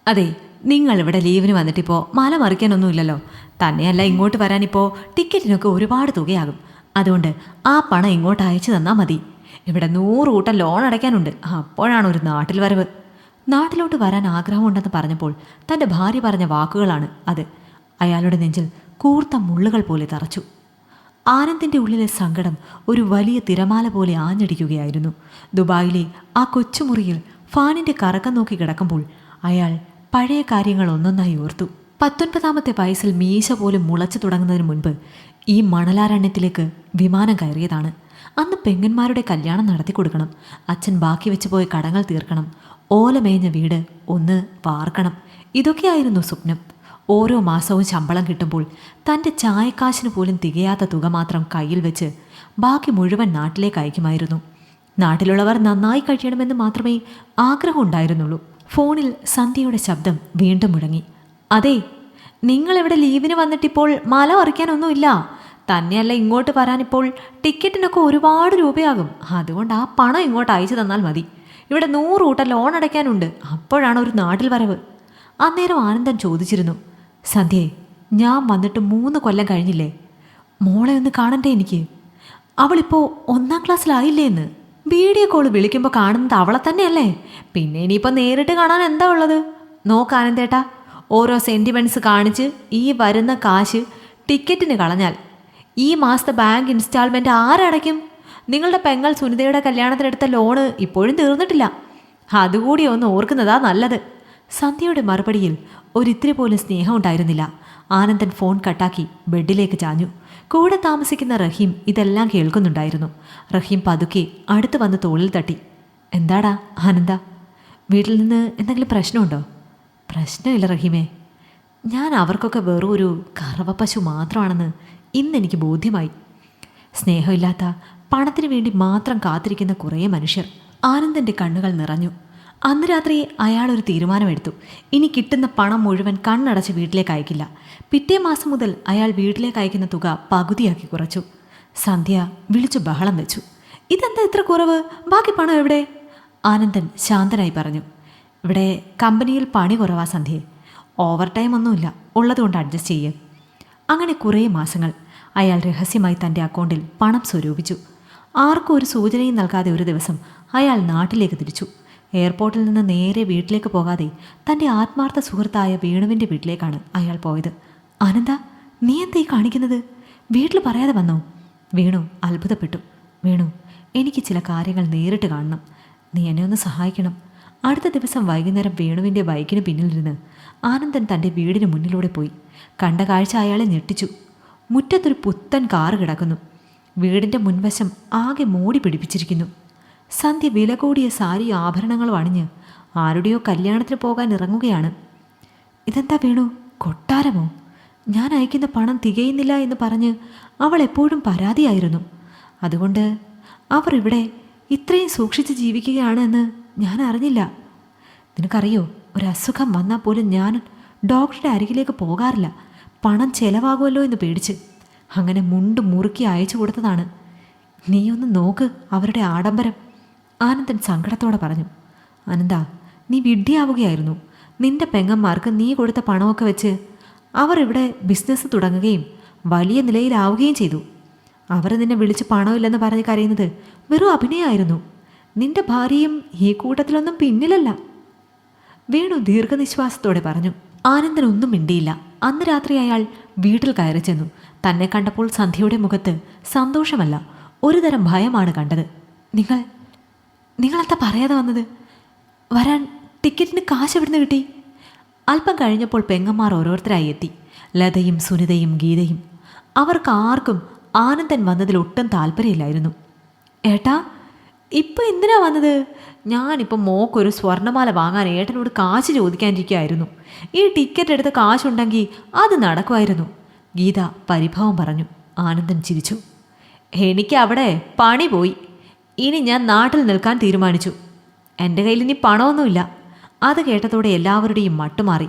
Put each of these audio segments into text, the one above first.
അതെ, നിങ്ങളിവിടെ ലീവിന് വന്നിട്ടിപ്പോൾ മല മറിക്കാനൊന്നുമില്ലല്ലോ. തന്നെയല്ല, ഇങ്ങോട്ട് വരാനിപ്പോൾ ടിക്കറ്റിനൊക്കെ ഒരുപാട് തുകയാകും. അതുകൊണ്ട് ആ പണം ഇങ്ങോട്ട് അയച്ചു തന്നാൽ മതി. ഇവിടെ 100 കൂട്ടം ലോൺ അടയ്ക്കാനുണ്ട്. അപ്പോഴാണ് ഒരു നാട്ടിൽ വരവ്. നാട്ടിലോട്ട് വരാൻ ആഗ്രഹമുണ്ടെന്ന് പറഞ്ഞപ്പോൾ തൻ്റെ ഭാര്യ പറഞ്ഞ വാക്കുകളാണ് അത്. അയാളുടെ നെഞ്ചിൽ കൂർത്ത മുള്ളുകൾ പോലെ തറച്ചു. ആനന്ദിൻ്റെ ഉള്ളിലെ സങ്കടം ഒരു വലിയ തിരമാല പോലെ ആഞ്ഞടിക്കുകയായിരുന്നു. ദുബായിലെ ആ കൊച്ചുമുറിയിൽ ഫാനിൻ്റെ കറക്കം നോക്കി കിടക്കുമ്പോൾ അയാൾ പഴയ കാര്യങ്ങൾ ഒന്നൊന്നായി ഓർത്തു. 19ാമത്തെ വയസ്സിൽ മീശ പോലും മുളച്ചു തുടങ്ങുന്നതിന് മുൻപ് ഈ മണലാരണ്യത്തിലേക്ക് വിമാനം കയറിയതാണ്. അന്ന് പെങ്ങന്മാരുടെ കല്യാണം നടത്തി കൊടുക്കണം. അച്ഛൻ ബാക്കി വെച്ച് പോയ കടങ്ങൾ തീർക്കണം. ഓലമേഞ്ഞ വീട് ഒന്ന് വാർക്കണം. ഇതൊക്കെയായിരുന്നു സ്വപ്നം. ഓരോ മാസവും ശമ്പളം കിട്ടുമ്പോൾ തൻ്റെ ചായക്കാശിന് പോലും തികയാത്ത തുക മാത്രം കയ്യിൽ വെച്ച് ബാക്കി മുഴുവൻ നാട്ടിലേക്ക് അയക്കുമായിരുന്നു. നാട്ടിലുള്ളവർ നന്നായി കഴിയണമെന്ന് മാത്രമേ ആഗ്രഹമുണ്ടായിരുന്നുള്ളൂ. ഫോണിൽ സന്ധ്യയുടെ ശബ്ദം വീണ്ടും മുഴങ്ങി. അതെ, നിങ്ങളിവിടെ ലീവിന് വന്നിട്ടിപ്പോൾ മല മറിക്കാനൊന്നുമില്ല. തന്നെയല്ല, ഇങ്ങോട്ട് വരാനിപ്പോൾ ടിക്കറ്റിനൊക്കെ ഒരുപാട് രൂപയാകും. അതുകൊണ്ട് ആ പണം ഇങ്ങോട്ട് അയച്ചു തന്നാൽ മതി. ഇവിടെ 100 കൂട്ടം ലോൺ അടയ്ക്കാനുണ്ട്. അപ്പോഴാണ് ഒരു നാട്ടിൽ വരവ്. അന്നേരം ആനന്ദൻ ചോദിച്ചിരുന്നു, സന്ധ്യേ, ഞാൻ വന്നിട്ട് 3 കൊല്ലം കഴിഞ്ഞില്ലേ? മോളെ ഒന്ന് കാണണ്ടേ എനിക്ക്? അവളിപ്പോൾ 1ാം ക്ലാസ്സിലായില്ലേ എന്ന്? വീഡിയോ കോൾ വിളിക്കുമ്പോൾ കാണുന്നത് അവളെ തന്നെയല്ലേ? പിന്നെ ഇനിയിപ്പോൾ നേരിട്ട് കാണാൻ എന്താ ഉള്ളത്? നോക്കാനന്തേട്ടാ, ഓരോ സെൻറ്റിമെൻറ്റ്സ് കാണിച്ച് ഈ വരുന്ന കാശ് ടിക്കറ്റിന് കളഞ്ഞാൽ ഈ മാസത്തെ ബാങ്ക് ഇൻസ്റ്റാൾമെൻറ്റ് ആരടയ്ക്കും? നിങ്ങളുടെ പെങ്ങൾ സുനിതയുടെ കല്യാണത്തിനെടുത്ത ലോണ് ഇപ്പോഴും തീർന്നിട്ടില്ല. അതുകൂടി ഒന്ന് ഓർക്കുന്നതാ നല്ലത്. സന്ധ്യയുടെ മറുപടിയിൽ ഒരിത്തിരി പോലും സ്നേഹം ഉണ്ടായിരുന്നില്ല. ആനന്ദൻ ഫോൺ കട്ടാക്കി ബെഡിലേക്ക് ചാഞ്ഞു. കൂടെ താമസിക്കുന്ന റഹീം ഇതെല്ലാം കേൾക്കുന്നുണ്ടായിരുന്നു. റഹീം പതുക്കെ അടുത്ത് വന്ന് തോളിൽ തട്ടി. എന്താടാ ആനന്ദ, വീട്ടിൽ നിന്ന് എന്തെങ്കിലും പ്രശ്നമുണ്ടോ? പ്രശ്നമില്ല റഹീമേ, ഞാൻ അവർക്കൊക്കെ വെറും ഒരു കറവപ്പശു മാത്രമാണെന്ന് ഇന്നെനിക്ക് ബോധ്യമായി. സ്നേഹമില്ലാത്ത, പണത്തിന് വേണ്ടി മാത്രം കാത്തിരിക്കുന്ന കുറേ മനുഷ്യർ. ആനന്ദൻ്റെ കണ്ണുകൾ നിറഞ്ഞു. അന്ന് രാത്രി അയാളൊരു തീരുമാനമെടുത്തു. ഇനി കിട്ടുന്ന പണം മുഴുവൻ കണ്ണടച്ച് വീട്ടിലേക്ക് അയക്കില്ല. പിറ്റേ മാസം മുതൽ അയാൾ വീട്ടിലേക്ക് അയക്കുന്ന തുക പകുതിയാക്കി കുറച്ചു. സന്ധ്യ വിളിച്ചു ബഹളം വെച്ചു. ഇതെന്താ ഇത്ര കുറവ്? ബാക്കി പണം എവിടെ? ആനന്ദൻ ശാന്തനായി പറഞ്ഞു, ഇവിടെ കമ്പനിയിൽ പണി കുറവാ സന്ധ്യയെ. ഓവർ ടൈം ഒന്നുമില്ല, ഉള്ളതുകൊണ്ട് അഡ്ജസ്റ്റ് ചെയ്യേ. അങ്ങനെ കുറേ മാസങ്ങൾ അയാൾ രഹസ്യമായി തൻ്റെ അക്കൗണ്ടിൽ പണം സ്വരൂപിച്ചു. ആർക്കും ഒരു സൂചനയും നൽകാതെ ഒരു ദിവസം അയാൾ നാട്ടിലേക്ക് തിരിച്ചു. എയർപോർട്ടിൽ നിന്ന് നേരെ വീട്ടിലേക്ക് പോകാതെ തൻ്റെ ആത്മാർത്ഥ സുഹൃത്തായ വേണുവിൻ്റെ വീട്ടിലേക്കാണ് അയാൾ പോയത്. ആനന്ദ, നീ എന്താ ഈ കാണിക്കുന്നത്? വീട്ടിൽ പറയാതെ വന്നോ? വേണു അത്ഭുതപ്പെട്ടു. വേണു, എനിക്ക് ചില കാര്യങ്ങൾ നേരിട്ട് കാണണം. നീ എന്നെ ഒന്ന് സഹായിക്കണം. അടുത്ത ദിവസം വൈകുന്നേരം വേണുവിൻ്റെ ബൈക്കിന് പിന്നിലിരുന്ന് ആനന്ദൻ തൻ്റെ വീടിന് മുന്നിലൂടെ പോയി. കണ്ട കാഴ്ച അയാളെ ഞെട്ടിച്ചു. മുറ്റത്തൊരു പുത്തൻ കാറ് കിടക്കുന്നു. വീടിൻ്റെ മുൻവശം ആകെ മൂടി പിടിപ്പിച്ചിരിക്കുന്നു. സന്ധ്യ വില കൂടിയ സാരി ആഭരണങ്ങളും അണിഞ്ഞ് ആരുടെയോ കല്യാണത്തിന് പോകാൻ ഇറങ്ങുകയാണ്. ഇതെന്താ വേണു, കൊട്ടാരമോ? ഞാൻ അയക്കുന്ന പണം തികയുന്നില്ല എന്ന് പറഞ്ഞ് അവൾ എപ്പോഴും പരാതിയായിരുന്നു. അതുകൊണ്ട് അവർ ഇവിടെ ഇത്രയും സൂക്ഷിച്ച് ജീവിക്കുകയാണ് എന്ന് ഞാൻ അറിഞ്ഞില്ല. നിനക്കറിയോ, ഒരസുഖം വന്നാൽ പോലും ഞാൻ ഡോക്ടറുടെ അരികിലേക്ക് പോകാറില്ല. പണം ചെലവാകുമല്ലോ എന്ന് പേടിച്ച്. അങ്ങനെ മുണ്ട് മുറുക്കി അയച്ചു കൊടുത്തതാണ്. നീയൊന്ന് നോക്ക് അവരുടെ ആഡംബരം. ആനന്ദൻ സങ്കടത്തോടെ പറഞ്ഞു. ആനന്ദ, നീ വിഡ്ഢിയാവുകയായിരുന്നു. നിന്റെ പെങ്ങന്മാർക്ക് നീ കൊടുത്ത പണമൊക്കെ വെച്ച് അവർ ഇവിടെ ബിസിനസ് തുടങ്ങുകയും വലിയ നിലയിലാവുകയും ചെയ്തു. അവർ നിന്നെ വിളിച്ച് പണമില്ലെന്ന് പറഞ്ഞ് കരയുന്നത് വെറും അഭിനയമായിരുന്നു. നിന്റെ ഭാര്യയും ഈ കൂട്ടത്തിലൊന്നും പിന്നിലല്ല. വേണു ദീർഘനിശ്വാസത്തോടെ പറഞ്ഞു. ആനന്ദൻ ഒന്നും മിണ്ടിയില്ല. അന്ന് രാത്രി അയാൾ വീട്ടിൽ കയറി ചെന്നു. തന്നെ കണ്ടപ്പോൾ സന്ധ്യയുടെ മുഖത്ത് സന്തോഷമല്ല, ഒരുതരം ഭയമാണ് കണ്ടത്. നിങ്ങളെന്താ പറയാതെ വന്നത്? വരാൻ ടിക്കറ്റിന് കാശ് എവിടുന്ന് കിട്ടി? അല്പം കഴിഞ്ഞപ്പോൾ പെങ്ങന്മാർ ഓരോരുത്തരായി എത്തി. ലതയും സുനിതയും ഗീതയും. അവർക്ക് ആർക്കും ആനന്ദൻ വന്നതിൽ ഒട്ടും താല്പര്യമില്ലായിരുന്നു. ഏട്ടാ, ഇപ്പം എന്തിനാ വന്നത്? ഞാനിപ്പം മോക്കൊരു സ്വർണ്ണമാല വാങ്ങാൻ ഏട്ടനോട് കാശ് ചോദിക്കാനിരിക്കുകയായിരുന്നു. ഈ ടിക്കറ്റ് എടുത്ത കാശുണ്ടെങ്കിൽ അത് നടക്കുമായിരുന്നു. ഗീത പരിഭവം പറഞ്ഞു. ആനന്ദൻ ചിരിച്ചു. എനിക്ക് അവിടെ പണി പോയി. ഇനി ഞാൻ നാട്ടിൽ നിൽക്കാൻ തീരുമാനിച്ചു. എൻ്റെ കയ്യിൽ ഇനി പണമൊന്നുമില്ല. അത് കേട്ടതോടെ എല്ലാവരുടെയും മട്ടുമാറി.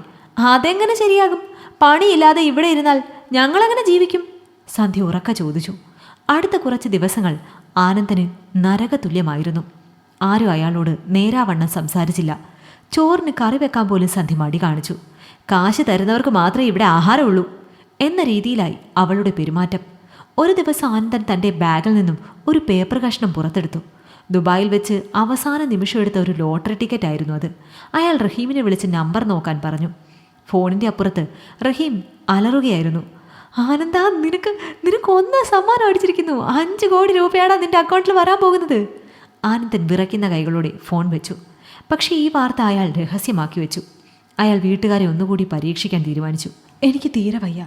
അതെങ്ങനെ ശരിയാകും? പണിയില്ലാതെ ഇവിടെ ഇരുന്നാൽ ഞങ്ങളെങ്ങനെ ജീവിക്കും? സന്ധ്യ ഉറക്ക ചോദിച്ചു. അടുത്ത കുറച്ച് ദിവസങ്ങൾ ആനന്ദന് നരകതുല്യമായിരുന്നു. ആരും അയാളോട് നേരാവണ്ണം സംസാരിച്ചില്ല. ചോറിന് കറി വെക്കാൻ പോലും സന്ധ്യ മടി കാണിച്ചു. കാശ് തരുന്നവർക്ക് മാത്രമേ ഇവിടെ ആഹാരമുള്ളൂ എന്ന രീതിയിലായി അവളുടെ പെരുമാറ്റം. ഒരു ദിവസം ആനന്ദൻ തൻ്റെ ബാഗിൽ നിന്നും ഒരു പേപ്പർ കഷ്ണം പുറത്തെടുത്തു. ദുബായിൽ വെച്ച് അവസാന നിമിഷം എടുത്ത ഒരു ലോട്ടറി ടിക്കറ്റ് ആയിരുന്നു അത്. അയാൾ റഹീമിനെ വിളിച്ച് നമ്പർ നോക്കാൻ പറഞ്ഞു. ഫോണിൻ്റെ അപ്പുറത്ത് റഹീം അലറുകയായിരുന്നു. ആനന്ദ, നിനക്ക് ഒന്നാം സമ്മാനം അടിച്ചിരിക്കുന്നു. 5 കോടി രൂപയാണ് നിന്റെ അക്കൗണ്ടിൽ വരാൻ പോകുന്നത്. ആനന്ദൻ വിറയ്ക്കുന്ന കൈകളോടെ ഫോൺ വെച്ചു. പക്ഷേ ഈ വാർത്ത അയാൾ രഹസ്യമാക്കി വെച്ചു. അയാൾ വീട്ടുകാരെ ഒന്നുകൂടി പരീക്ഷിക്കാൻ തീരുമാനിച്ചു. എനിക്ക് തീരെ വയ്യ,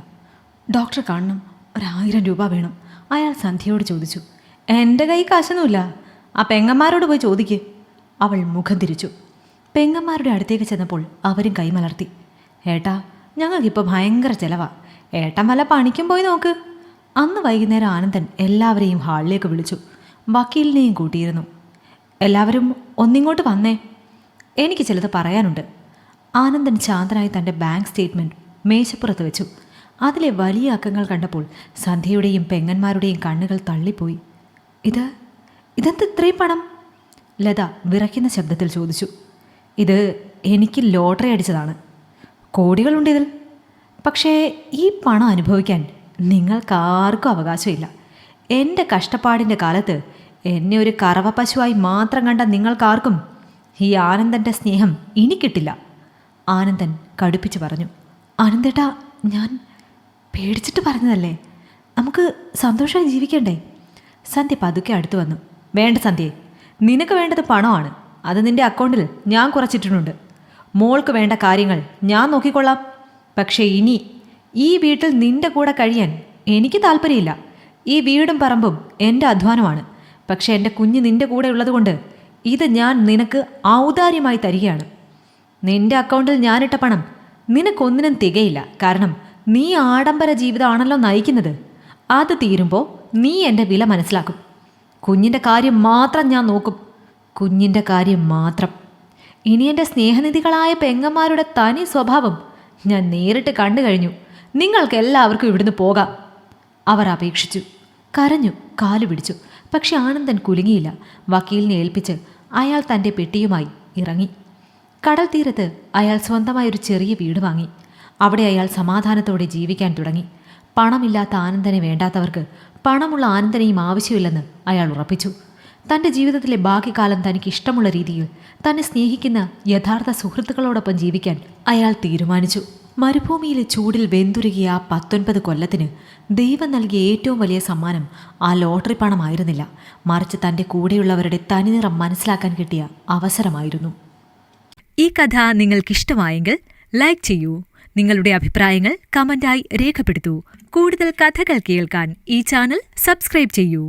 ഡോക്ടറെ കാണണം, 1000 രൂപ വേണം. അയാൾ സന്ധ്യയോട് ചോദിച്ചു. എൻ്റെ കൈ കാശൊന്നുമില്ല, ആ പെങ്ങന്മാരോട് പോയി ചോദിക്ക്. അവൾ മുഖം തിരിച്ചു. പെങ്ങന്മാരുടെ അടുത്തേക്ക് ചെന്നപ്പോൾ അവരും കൈമലർത്തി. ഏട്ടാ, ഞങ്ങൾക്കിപ്പോൾ ഭയങ്കര ചിലവാ, ഏട്ടൻ വല്ല പണിക്കും പോയി നോക്ക്. അന്ന് വൈകുന്നേരം ആനന്ദൻ എല്ലാവരെയും ഹാളിലേക്ക് വിളിച്ചു. വക്കീലിനെയും കൂട്ടിയിരുന്നു. എല്ലാവരും ഒന്നിങ്ങോട്ട് വന്നേ, എനിക്ക് ചിലത് പറയാനുണ്ട്. ആനന്ദൻ ശാന്തനായി തൻ്റെ ബാങ്ക് സ്റ്റേറ്റ്മെൻറ്റ് മേശപ്പുറത്ത് വെച്ചു. അതിലെ വലിയ അക്കങ്ങൾ കണ്ടപ്പോൾ സന്ധ്യയുടെയും പെങ്ങന്മാരുടെയും കണ്ണുകൾ തള്ളിപ്പോയി. ഇതെന്ത് ഇത്രയും പണം? ലത വിറയ്ക്കുന്ന ശബ്ദത്തിൽ ചോദിച്ചു. ഇത് എനിക്ക് ലോട്ടറി അടിച്ചതാണ്. കോടികളുണ്ട് ഇതിൽ. പക്ഷേ ഈ പണം അനുഭവിക്കാൻ നിങ്ങൾക്കാർക്കും അവകാശമില്ല. എൻ്റെ കഷ്ടപ്പാടിൻ്റെ കാലത്ത് എന്നെ ഒരു കറവ പശുവായി മാത്രം കണ്ട നിങ്ങൾക്കാർക്കും ഈ ആനന്ദൻ്റെ സ്നേഹം ഇനി കിട്ടില്ല. ആനന്ദൻ കടുപ്പിച്ച് പറഞ്ഞു. ആനന്ദേട്ടാ, ഞാൻ പേടിച്ചിട്ട് പറഞ്ഞതല്ലേ, നമുക്ക് സന്തോഷമായി ജീവിക്കണ്ടേ? സന്ധ്യ പതുക്കെ അടുത്തു വന്നു. വേണ്ട സന്ധ്യേ, നിനക്ക് വേണ്ടത് പണമാണ്. അത് നിൻ്റെ അക്കൗണ്ടിൽ ഞാൻ കുറച്ചിട്ടുണ്ട്. മോൾക്ക് വേണ്ട കാര്യങ്ങൾ ഞാൻ നോക്കിക്കൊള്ളാം. പക്ഷേ ഇനി ഈ വീട്ടിൽ നിൻ്റെ കൂടെ കഴിയാൻ എനിക്ക് താല്പര്യമില്ല. ഈ വീടും പറമ്പും എൻ്റെ അധ്വാനമാണ്. പക്ഷേ എൻ്റെ കുഞ്ഞ് നിൻ്റെ കൂടെ ഉള്ളതുകൊണ്ട് ഇത് ഞാൻ നിനക്ക് ഔദാര്യമായി തരികയാണ്. നിൻ്റെ അക്കൗണ്ടിൽ ഞാനിട്ട പണം നിനക്കൊന്നിനും തികയില്ല. കാരണം നീ ആഡംബര ജീവിതമാണല്ലോ നയിക്കുന്നത്. അത് തീരുമ്പോൾ നീ എൻ്റെ വില മനസ്സിലാക്കും. കുഞ്ഞിൻ്റെ കാര്യം മാത്രം ഞാൻ നോക്കും, കുഞ്ഞിൻ്റെ കാര്യം മാത്രം. ഇനി എൻ്റെ സ്നേഹനിധികളായ പെങ്ങന്മാരുടെ തനി സ്വഭാവം ഞാൻ നേരിട്ട് കണ്ടു കഴിഞ്ഞു. നിങ്ങൾക്ക് എല്ലാവർക്കും ഇവിടുന്ന് പോകാം. അവർ അപേക്ഷിച്ചു, കരഞ്ഞു, കാലു പിടിച്ചു. പക്ഷെ ആനന്ദൻ കുലുങ്ങിയില്ല. വക്കീലിനെ ഏൽപ്പിച്ച് അയാൾ തൻ്റെ പെട്ടിയുമായി ഇറങ്ങി. കടൽ തീരത്ത് അയാൾ സ്വന്തമായൊരു ചെറിയ വീട് വാങ്ങി. അവിടെ അയാൾ സമാധാനത്തോടെ ജീവിക്കാൻ തുടങ്ങി. പണമില്ലാത്ത ആനന്ദനെ വേണ്ടാത്തവർക്ക് പണമുള്ള ആനന്ദനെയും ആവശ്യമില്ലെന്ന് അയാൾ ഉറപ്പിച്ചു. തൻ്റെ ജീവിതത്തിലെ ബാക്കി കാലം തനിക്ക് ഇഷ്ടമുള്ള രീതിയിൽ തന്നെ സ്നേഹിക്കുന്ന യഥാർത്ഥ സുഹൃത്തുക്കളോടൊപ്പം ജീവിക്കാൻ അയാൾ തീരുമാനിച്ചു. മരുഭൂമിയിലെ ചൂടിൽ വെന്തുരുകിയ ആ 19 കൊല്ലത്തിന് ദൈവം നൽകിയ ഏറ്റവും വലിയ സമ്മാനം ആ ലോട്ടറി പണമായിരുന്നില്ല, മറിച്ച് തൻ്റെ കൂടെയുള്ളവരുടെ തനിനിറം മനസ്സിലാക്കാൻ കിട്ടിയ അവസരമായിരുന്നു. ഈ കഥ നിങ്ങൾക്കിഷ്ടമായെങ്കിൽ ലൈക്ക് ചെയ്യൂ. നിങ്ങളുടെ അഭിപ്രായങ്ങൾ കമന്റായി രേഖപ്പെടുത്തൂ. കൂടുതൽ കഥകൾ കേൾക്കാൻ ഈ ചാനൽ സബ്സ്ക്രൈബ് ചെയ്യൂ.